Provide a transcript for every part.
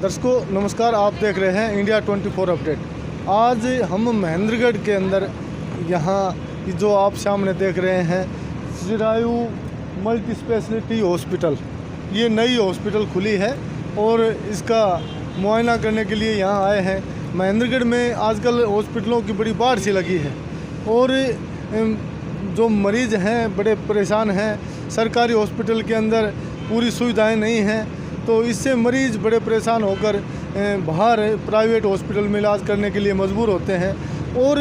दर्शकों नमस्कार, आप देख रहे हैं इंडिया 24 अपडेट। आज हम महेंद्रगढ़ के अंदर यहाँ जो आप सामने देख रहे हैं चिरायु मल्टी स्पेशलिटी हॉस्पिटल, ये नई हॉस्पिटल खुली है और इसका मुआयना करने के लिए यहाँ आए हैं। महेंद्रगढ़ में आजकल हॉस्पिटलों की बड़ी बाढ़ सी लगी है और जो मरीज़ हैं बड़े परेशान हैं। सरकारी हॉस्पिटल के अंदर पूरी सुविधाएं नहीं हैं, तो इससे मरीज़ बड़े परेशान होकर बाहर प्राइवेट हॉस्पिटल में इलाज करने के लिए मजबूर होते हैं। और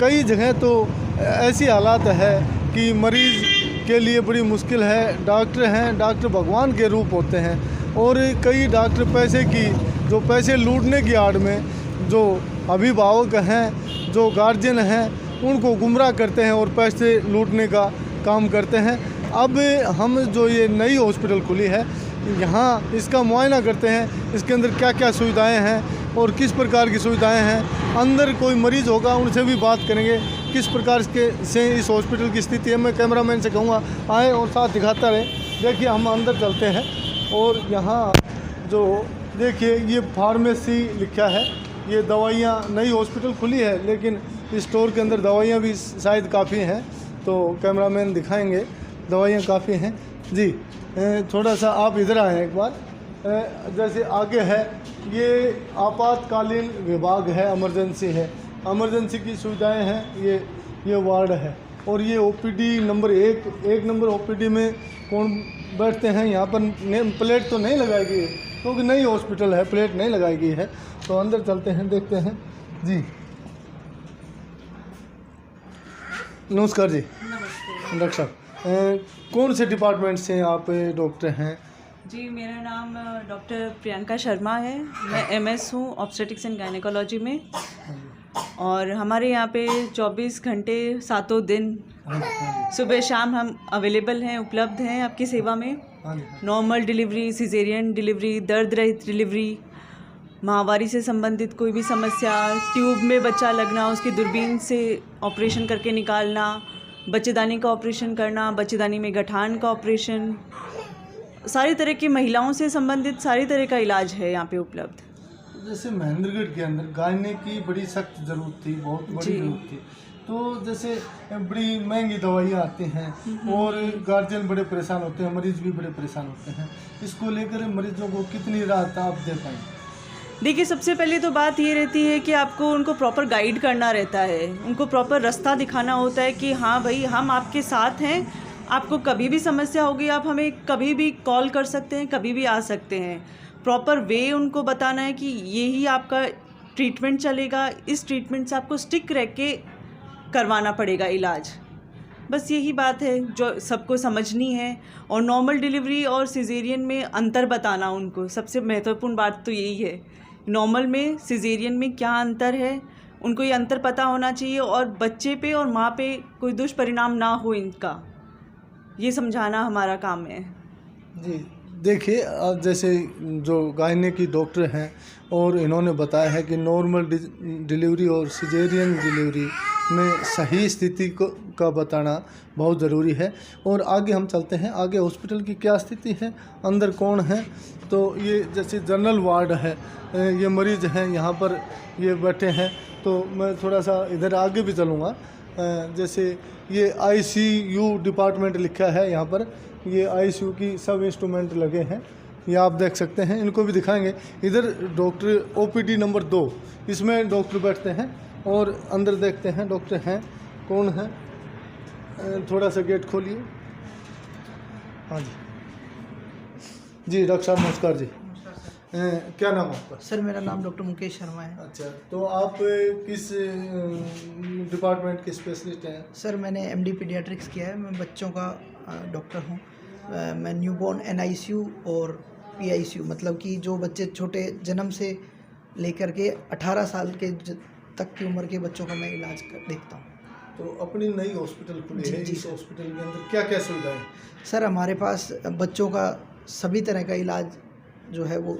कई जगह तो ऐसी हालात है कि मरीज़ के लिए बड़ी मुश्किल है। डॉक्टर हैं, डॉक्टर भगवान के रूप होते हैं और कई डॉक्टर पैसे लूटने की आड़ में जो अभिभावक हैं, जो गार्जियन हैं, उनको गुमराह करते हैं और पैसे लूटने का काम करते हैं। अब हम जो ये नई हॉस्पिटल खुली है यहाँ इसका मुआयना करते हैं, इसके अंदर क्या क्या सुविधाएं हैं और किस प्रकार की सुविधाएं हैं। अंदर कोई मरीज़ होगा उनसे भी बात करेंगे किस प्रकार से इस हॉस्पिटल की स्थिति है। मैं कैमरामैन से कहूँगा आए और साथ दिखाता रहे। देखिए हम अंदर चलते हैं और यहाँ जो देखिए ये फार्मेसी लिखा है, ये दवाइयाँ, नई हॉस्पिटल खुली है लेकिन स्टोर के अंदर दवाइयाँ भी शायद काफ़ी हैं, तो कैमरामैन दिखाएंगे। दवाइयाँ काफ़ी हैं जी। थोड़ा सा आप इधर आएँ एक बार। जैसे आगे है ये आपातकालीन विभाग है, इमरजेंसी है, इमरजेंसी की सुविधाएं हैं। ये वार्ड है और ये ओपीडी नंबर एक नंबर ओपीडी में कौन बैठते हैं। यहाँ पर नेम प्लेट तो नहीं लगाई गई है क्योंकि नई हॉस्पिटल है, प्लेट नहीं लगाई गई है। तो अंदर चलते हैं, देखते हैं जी। नमस्कार जी। नमस्ते। डॉक्टर साहब कौन से डिपार्टमेंट से आप डॉक्टर हैं? जी, मेरा नाम डॉक्टर प्रियंका शर्मा है। मैं एमएस हूँ ऑब्स्टेटिक्स एंड गायनेकोलॉजी में और हमारे यहाँ पे 24 घंटे सातों दिन सुबह शाम हम अवेलेबल हैं, उपलब्ध हैं आपकी सेवा में। नॉर्मल डिलीवरी, सिजेरियन डिलीवरी, दर्द रहित डिलीवरी, माहवारी से संबंधित कोई भी समस्या, ट्यूब में बच्चा लगना, उसकी दूरबीन से ऑपरेशन करके निकालना, बच्चेदानी का ऑपरेशन करना, बच्चेदानी में गठान का ऑपरेशन, सारी तरह की महिलाओं से संबंधित सारी तरह का इलाज है यहाँ पे उपलब्ध। जैसे महेंद्रगढ़ के अंदर गायने की बड़ी सख्त ज़रूरत थी, बहुत बड़ी ज़रूरत थी, तो जैसे बड़ी महंगी दवाइयाँ आती हैं और गार्जियन बड़े परेशान होते हैं, मरीज़ भी बड़े परेशान होते हैं। इसको लेकर मरीजों को कितनी राहत आप दे पाएँ? देखिए, सबसे पहले तो बात ये रहती है कि आपको उनको प्रॉपर गाइड करना रहता है, उनको प्रॉपर रास्ता दिखाना होता है कि हाँ भाई हम आपके साथ हैं, आपको कभी भी समस्या होगी आप हमें कभी भी कॉल कर सकते हैं, कभी भी आ सकते हैं। प्रॉपर वे उनको बताना है कि यही आपका ट्रीटमेंट चलेगा, इस ट्रीटमेंट से आपको स्टिक रह के करवाना पड़ेगा इलाज। बस यही बात है जो सबको समझनी है। और नॉर्मल डिलीवरी और सिजेरियन में अंतर बताना उनको, सबसे महत्वपूर्ण बात तो यही है। नॉर्मल में सिजेरियन में क्या अंतर है, उनको ये अंतर पता होना चाहिए और बच्चे पे और माँ पे कोई दुष्परिणाम ना हो इनका, ये समझाना हमारा काम है जी। देखिए जैसे जो गायने की डॉक्टर हैं और इन्होंने बताया है कि नॉर्मल डिलीवरी और सिजेरियन डिलीवरी में सही स्थिति का बताना बहुत ज़रूरी है। और आगे हम चलते हैं, आगे हॉस्पिटल की क्या स्थिति है, अंदर कौन है। तो ये जैसे जनरल वार्ड है, ये मरीज़ हैं यहाँ पर ये बैठे हैं। तो मैं थोड़ा सा इधर आगे भी चलूँगा। जैसे ये आईसीयू डिपार्टमेंट लिखा है यहाँ पर, ये आईसीयू की सब इंस्ट्रूमेंट लगे हैं, ये आप देख सकते हैं। इनको भी दिखाएंगे। इधर डॉक्टर ओपीडी नंबर 2, इसमें डॉक्टर बैठते हैं और अंदर देखते हैं डॉक्टर हैं कौन है। थोड़ा सा गेट खोलिए। हाँ जी, डॉक्टर साहब नमस्कार जी। क्या नाम आपका? सर मेरा नाम डॉक्टर मुकेश शर्मा है। अच्छा, तो आप किस डिपार्टमेंट के स्पेशलिस्ट हैं? सर मैंने एमडी पीडियाट्रिक्स किया है, मैं बच्चों का डॉक्टर हूँ। मैं न्यूबॉर्न एनआईसीयू और पीआईसीयू, मतलब कि जो बच्चे छोटे जन्म से लेकर के 18 साल के तक की उम्र के बच्चों का मैं इलाज देखता हूँ। तो अपनी नई हॉस्पिटल खुली है, इस हॉस्पिटल के अंदर क्या क्या सुविधाएं? सर हमारे पास बच्चों का सभी तरह का इलाज जो है वो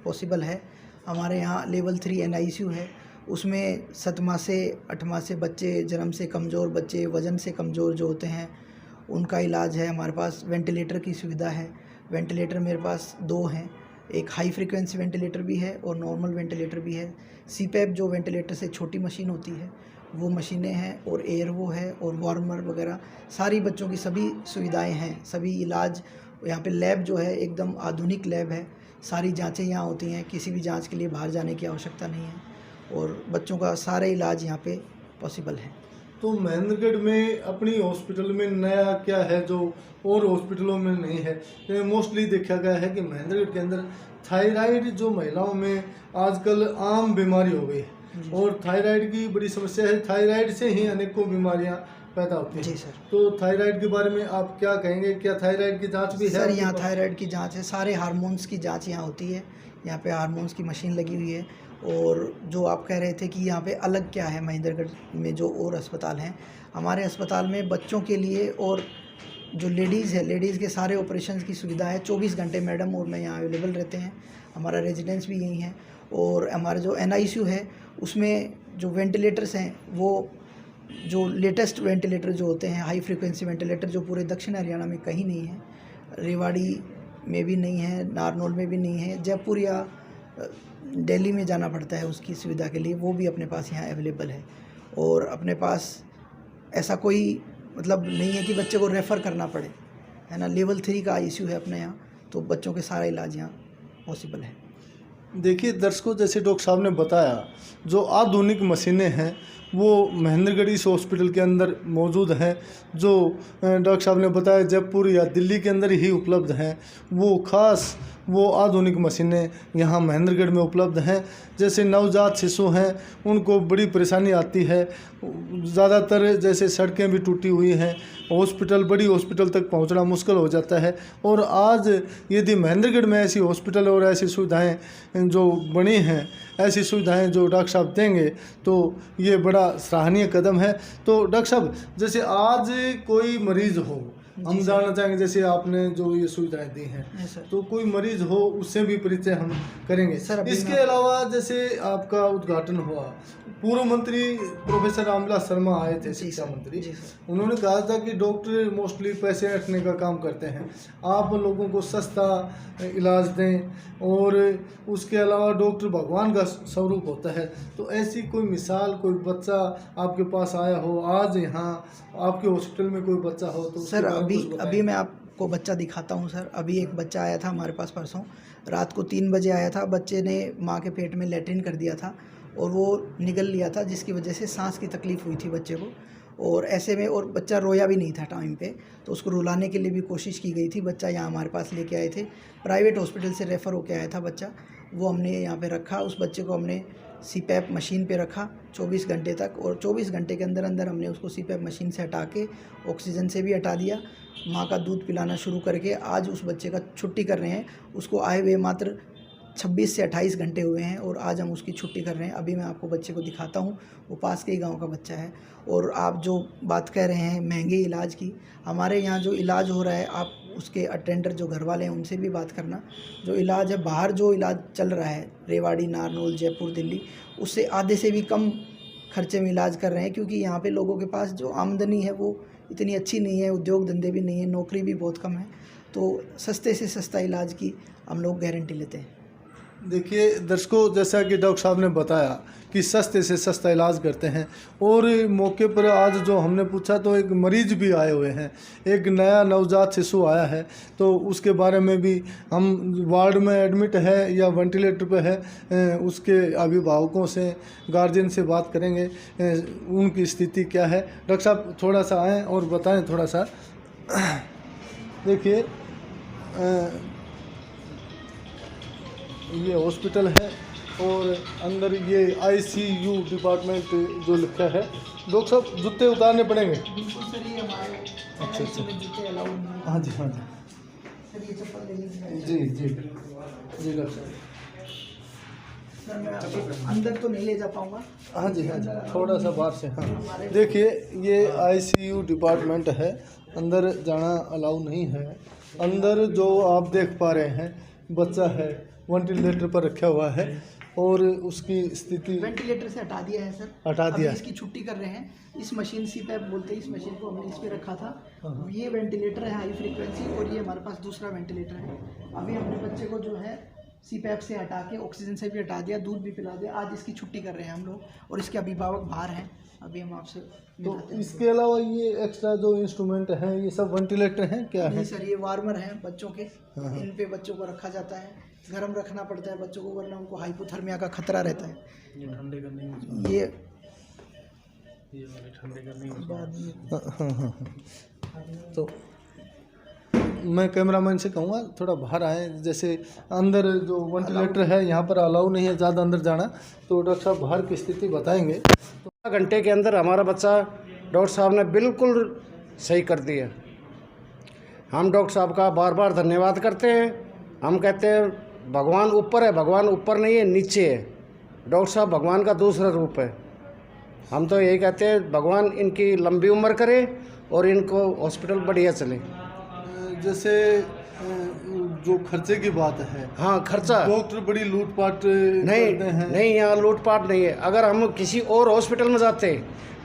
पॉसिबल है। हमारे यहाँ लेवल 3 एनआईसीयू है, उसमें 7 माह से 8 माह से बच्चे, जन्म से कमज़ोर बच्चे, वज़न से कमज़ोर जो होते हैं उनका इलाज है। हमारे पास वेंटिलेटर की सुविधा है, वेंटिलेटर मेरे पास 2 हैं, एक हाई फ्रिक्वेंसी वेंटिलेटर भी है और नॉर्मल वेंटिलेटर भी है। सीपैप जो वेंटिलेटर से छोटी मशीन होती है वो मशीनें हैं, और एयरवो है और वार्मर वगैरह सारी बच्चों की सभी सुविधाएं हैं। सभी इलाज यहाँ पे, लैब जो है एकदम आधुनिक लैब है, सारी जांचें यहाँ होती हैं, किसी भी जांच के लिए बाहर जाने की आवश्यकता नहीं है और बच्चों का सारे इलाज यहाँ पे पॉसिबल है। तो महेंद्रगढ़ में अपनी हॉस्पिटल में नया क्या है जो और हॉस्पिटलों में नहीं है? मोस्टली देखा गया है कि महेंद्रगढ़ के अंदर थायराइड जो महिलाओं में आजकल आम बीमारी हो गई है और थायराइड की बड़ी समस्या है। थायराइड से ही अनेकों बीमारियां पैदा होती हैं। जी सर। तो थायराइड के बारे में आप क्या कहेंगे? क्या थायराइड की जांच भी है? सर यहाँ थायराइड की जांच है, सारे हार्मोन्स की जांच यहाँ होती है। यहाँ पे हार्मोन्स की मशीन लगी हुई है। और जो आप कह रहे थे कि यहाँ पे अलग क्या है महेंद्रगढ़ में जो और अस्पताल हैं, हमारे अस्पताल में बच्चों के लिए और जो लेडीज़ है, लेडीज़ के सारे ऑपरेशंस की सुविधा है। 24 घंटे मैडम और मैं यहाँ अवेलेबल रहते हैं। हमारा रेजिडेंस भी यहीं है। और हमारा जो NICU है उसमें जो वेंटिलेटर्स हैं वो जो लेटेस्ट वेंटिलेटर जो होते हैं, हाई फ्रिक्वेंसी वेंटिलेटर, जो पूरे दक्षिण हरियाणा में कहीं नहीं है, रेवाड़ी में भी नहीं है, नारनौल में भी नहीं है, जयपुर या दिल्ली में जाना पड़ता है उसकी सुविधा के लिए, वो भी अपने पास यहाँ अवेलेबल है। और अपने पास ऐसा कोई मतलब नहीं है कि बच्चे को रेफ़र करना पड़े, है ना। लेवल 3 का ICU है अपने यहाँ, तो बच्चों के सारा इलाज यहाँ पॉसिबल है। देखिए दर्शकों, जैसे डॉक्टर साहब ने बताया, जो आधुनिक मशीनें हैं वो महेंद्रगढ़ इस हॉस्पिटल के अंदर मौजूद हैं। जो डॉक्टर साहब ने बताया जयपुर या दिल्ली के अंदर ही उपलब्ध हैं, वो आधुनिक मशीनें यहाँ महेंद्रगढ़ में उपलब्ध हैं। जैसे नवजात शिशु हैं, उनको बड़ी परेशानी आती है, ज़्यादातर जैसे सड़कें भी टूटी हुई हैं, बड़ी हॉस्पिटल तक पहुँचना मुश्किल हो जाता है। और आज यदि महेंद्रगढ़ में ऐसी हॉस्पिटल और ऐसी सुविधाएं जो बनी हैं, ऐसी सुविधाएं जो डॉक्टर साहब देंगे, तो ये बड़ा सराहनीय कदम है। तो डॉक्टर साहब, जैसे आज कोई मरीज़ हो, हम जानना चाहेंगे, जैसे आपने जो ये सुविधाएं दी हैं, तो कोई मरीज हो उससे भी परिचय हम करेंगे सर। इसके अलावा जैसे आपका उद्घाटन हुआ, पूर्व मंत्री प्रोफेसर रामविलास शर्मा आए थे, शिक्षा मंत्री। उन्होंने कहा था कि डॉक्टर मोस्टली पैसे ऐंठने का काम करते हैं, आप लोगों को सस्ता इलाज दें और उसके अलावा डॉक्टर भगवान का स्वरूप होता है। तो ऐसी कोई मिसाल, कोई बच्चा आपके पास आया हो, आज यहाँ आपके हॉस्पिटल में कोई बच्चा हो तो सर अभी मैं आपको बच्चा दिखाता हूँ सर। अभी एक बच्चा आया था हमारे पास परसों रात को 3 बजे आया था। बच्चे ने माँ के पेट में लैट्रिन कर दिया था और वो निगल लिया था, जिसकी वजह से सांस की तकलीफ़ हुई थी बच्चे को। और ऐसे में और बच्चा रोया भी नहीं था टाइम पे, तो उसको रुलाने के लिए भी कोशिश की गई थी। बच्चा यहाँ हमारे पास लेके आए थे, प्राइवेट हॉस्पिटल से रेफ़र होके आया था बच्चा। वो हमने यहाँ पे रखा, उस बच्चे को हमने CPAP मशीन पे रखा 24 घंटे तक, और 24 घंटे के अंदर अंदर हमने उसको CPAP मशीन से हटा के ऑक्सीजन से भी हटा दिया। माँ का दूध पिलाना शुरू करके आज उस बच्चे का छुट्टी कर रहे हैं। उसको आए हुए मात्र 26 से 28 घंटे हुए हैं और आज हम उसकी छुट्टी कर रहे हैं। अभी मैं आपको बच्चे को दिखाता हूँ, वो पास के ही गांव का बच्चा है। और आप जो बात कह रहे हैं महंगे इलाज की, हमारे यहाँ जो इलाज हो रहा है, आप उसके अटेंडर जो घर वाले हैं उनसे भी बात करना। जो इलाज है बाहर, जो इलाज चल रहा है रेवाड़ी, नारनौल, जयपुर, दिल्ली, उससे आधे से भी कम खर्चे में इलाज कर रहे हैं। क्योंकि यहाँ पे लोगों के पास जो आमदनी है वो इतनी अच्छी नहीं है, उद्योग धंधे भी नहीं है, नौकरी भी बहुत कम है, तो सस्ते से सस्ता इलाज की हम लोग गारंटी लेते हैं। देखिए दर्शकों, जैसा कि डॉक्टर साहब ने बताया कि सस्ते से सस्ता इलाज करते हैं। और मौके पर आज जो हमने पूछा तो एक मरीज भी आए हुए हैं, एक नया नवजात शिशु आया है, तो उसके बारे में भी हम वार्ड में एडमिट है या वेंटिलेटर पे है, उसके अभिभावकों से, गार्जियन से बात करेंगे, उनकी स्थिति क्या है। डॉक्टर साहब थोड़ा सा आएँ और बताएँ थोड़ा सा। देखिए ये हॉस्पिटल है और अंदर ये ICU डिपार्टमेंट जो लिखा है। डॉक्टर साहब जूते उतारने पड़ेंगे? बिल्कुल सर, ये हमारे अच्छा जूते अलाउड नहीं। हाँ जी, हाँ जी सर ये चप्पल ले लीजिए। जी जी जी डॉक्टर साहब। सर मैं आपको अंदर तो नहीं ले जा पाऊँगा। हाँ जी, हाँ जी, थोड़ा सा बाहर से। हाँ देखिए ये ICU डिपार्टमेंट है, अंदर जाना अलाउ नहीं है। अंदर जो आप देख पा रहे हैं, बच्चा है, वेंटिलेटर पर रखा हुआ है और उसकी स्थिति वेंटिलेटर से हटा दिया है सर, हटा दिया। अभी इसकी छुट्टी कर रहे हैं। इस मशीन CPAP बोलते हैं, इस मशीन को हमने इस पे रखा था। ये वेंटिलेटर है हाई फ्रीक्वेंसी और ये हमारे पास दूसरा वेंटिलेटर है। अभी हमने बच्चे को जो है CPAP से हटा के ऑक्सीजन से भी हटा दिया, दूध भी पिला दिया। आज इसकी छुट्टी कर रहे हैं हम लोग और इसके अभिभावक बाहर हैं, अभी हम आपसे तो मिलाते हैं। इसके अलावा ये एक्स्ट्रा जो इंस्ट्रूमेंट हैं ये सब वेंटिलेटर हैं क्या है? नहीं सर, ये वार्मर हैं बच्चों के, इन पे बच्चों को रखा जाता है, गर्म रखना पड़ता है बच्चों को, वरना उनको हाइपोथर्मिया का खतरा रहता है। ये तो मैं कैमरामैन से कहूँगा थोड़ा बाहर आए, जैसे अंदर जो वेंटिलेटर है यहाँ पर अलाउ नहीं है ज़्यादा अंदर जाना, तो डॉक्टर साहब बाहर की स्थिति बताएंगे। तो घंटे के अंदर हमारा बच्चा डॉक्टर साहब ने बिल्कुल सही कर दिया। हम डॉक्टर साहब का बार बार धन्यवाद करते हैं। हम कहते हैं भगवान ऊपर है, भगवान ऊपर नहीं है, नीचे है। डॉक्टर साहब भगवान का दूसरा रूप है। हम तो यही कहते हैं भगवान इनकी लंबी उम्र करे और इनको हॉस्पिटल बढ़िया चले। जैसे जो खर्चे की बात है, हाँ, खर्चा डॉक्टर बड़ी लूटपाट नहीं करते हैं। नहीं, यहाँ लूटपाट नहीं है। अगर हम किसी और हॉस्पिटल में जाते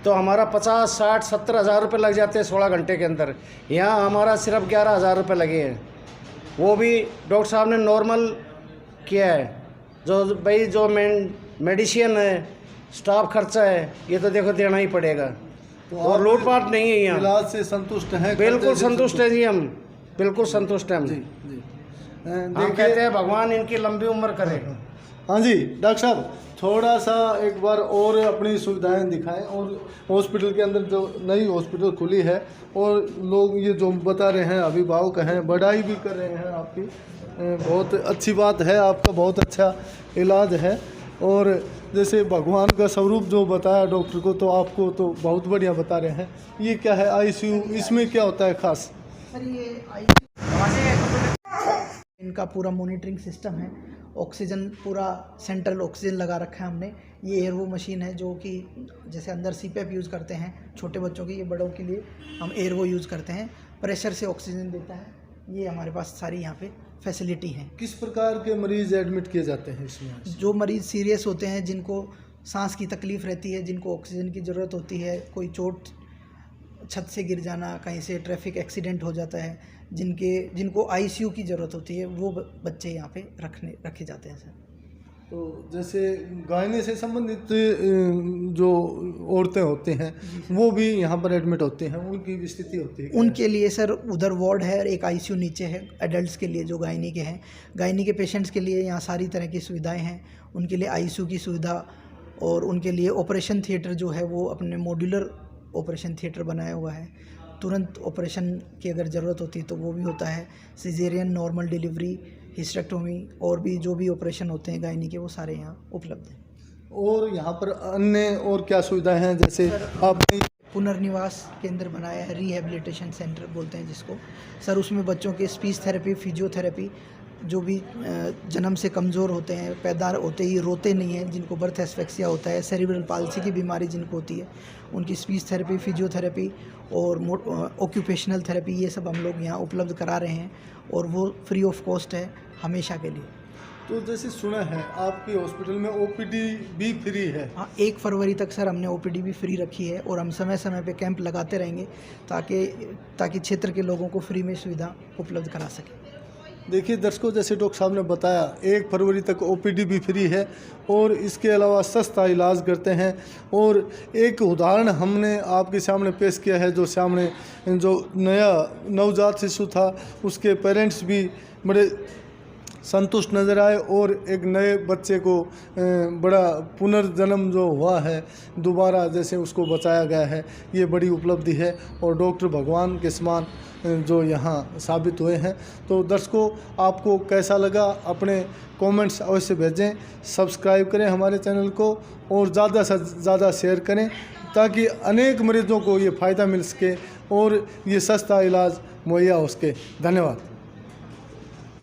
तो हमारा 50, 60, 70 हज़ार रुपये लग जाते हैं 16 घंटे के अंदर। यहाँ हमारा सिर्फ 11,000 रुपये लगे हैं, वो भी डॉक्टर साहब ने नॉर्मल किया है। जो भाई जो मेडिसिन है, स्टाफ खर्चा है, ये तो देखो देना ही पड़ेगा। तो और आप लूटपाट नहीं है यहाँ। इलाज से संतुष्ट हैं? बिल्कुल खर्चे से संतुष्ट है जी, हम बिल्कुल संतुष्ट हैं हम। जी। हम देखिए, कहते हैं भगवान इनकी लंबी उम्र करे। हाँ जी डॉक्टर साहब, थोड़ा सा एक बार और अपनी सुविधाएं दिखाएं, और हॉस्पिटल के अंदर जो नई हॉस्पिटल खुली है और लोग ये जो बता रहे हैं, अभिभावक हैं, बड़ाई भी कर रहे हैं आपकी, बहुत अच्छी बात है, आपका बहुत अच्छा इलाज है। और जैसे भगवान का स्वरूप जो बताया डॉक्टर को, तो आपको तो बहुत बढ़िया बता रहे हैं। ये क्या है ICU, इसमें क्या होता है खास? सर ये इनका पूरा मॉनिटरिंग सिस्टम है। ऑक्सीजन पूरा सेंट्रल ऑक्सीजन लगा रखा है हमने। ये एयरवो मशीन है जो कि जैसे अंदर CPAP यूज़ करते हैं छोटे बच्चों के, ये बड़ों के लिए हम एयरवो यूज़ करते हैं। प्रेशर से ऑक्सीजन देता है। ये हमारे पास सारी यहाँ पे फैसिलिटी है। किस प्रकार के मरीज एडमिट किए जाते हैं इसमें? जो मरीज़ सीरियस होते हैं, जिनको सांस की तकलीफ़ रहती है, जिनको ऑक्सीजन की ज़रूरत होती है, कोई चोट, छत से गिर जाना, कहीं से ट्रैफिक एक्सीडेंट हो जाता है, जिनको ICU की ज़रूरत होती है, वो बच्चे यहाँ पे रखे जाते हैं सर। तो जैसे गायने से संबंधित जो औरतें होती हैं वो भी यहाँ पर एडमिट होती हैं, उनकी भी स्थिति होती है? उनके लिए सर उधर वार्ड है और एक ICU नीचे है एडल्ट्स के लिए, जो गायनी के हैं। गायनी के पेशेंट्स के लिए यहाँ सारी तरह की सुविधाएं हैं। उनके लिए ICU की सुविधा, और उनके लिए ऑपरेशन थिएटर जो है वो अपने मॉड्यूलर ऑपरेशन थिएटर बनाया हुआ है। तुरंत ऑपरेशन की अगर ज़रूरत होती है तो वो भी होता है। सिजेरियन, नॉर्मल डिलीवरी, हिस्टेक्टोमी और भी जो भी ऑपरेशन होते हैं गायनी के, वो सारे यहाँ उपलब्ध हैं। और यहाँ पर अन्य और क्या सुविधाएं हैं? जैसे आपने पुनर्निवास केंद्र बनाया है, रिहेबिलिटेशन सेंटर बोलते हैं जिसको सर। उसमें बच्चों के स्पीच थेरेपी, फिजियोथेरेपी, जो भी जन्म से कमज़ोर होते हैं, पैदा होते ही रोते नहीं हैं, जिनको बर्थ एस्फेक्सिया होता है, सेरिब्रल पाल्सी की बीमारी जिनको होती है, उनकी स्पीच थेरेपी, फिजियोथेरेपी और ऑक्यूपेशनल थेरेपी, ये सब हम लोग यहाँ उपलब्ध करा रहे हैं, और वो फ्री ऑफ कॉस्ट है हमेशा के लिए। तो जैसे सुना है आपके हॉस्पिटल में OPD भी फ्री है? हाँ, 1 फरवरी तक सर हमने OPD भी फ्री रखी है, और हम समय समय पे कैंप लगाते रहेंगे ताकि क्षेत्र के लोगों को फ्री में सुविधा उपलब्ध करा सकें। देखिए दर्शकों, जैसे डॉक्टर साहब ने बताया 1 फरवरी तक OPD भी फ्री है, और इसके अलावा सस्ता इलाज करते हैं। और एक उदाहरण हमने आपके सामने पेश किया है, जो नया नवजात शिशु था, उसके पेरेंट्स भी बड़े संतुष्ट नज़र आए, और एक नए बच्चे को बड़ा पुनर्जन्म जो हुआ है, दोबारा जैसे उसको बचाया गया है, ये बड़ी उपलब्धि है, और डॉक्टर भगवान के समान जो यहाँ साबित हुए हैं। तो दर्शकों, आपको कैसा लगा अपने कमेंट्स अवश्य भेजें, सब्सक्राइब करें हमारे चैनल को, और ज़्यादा से ज़्यादा शेयर करें, ताकि अनेक मरीजों को ये फ़ायदा मिल सके और ये सस्ता इलाज मुहैया हो सके। धन्यवाद।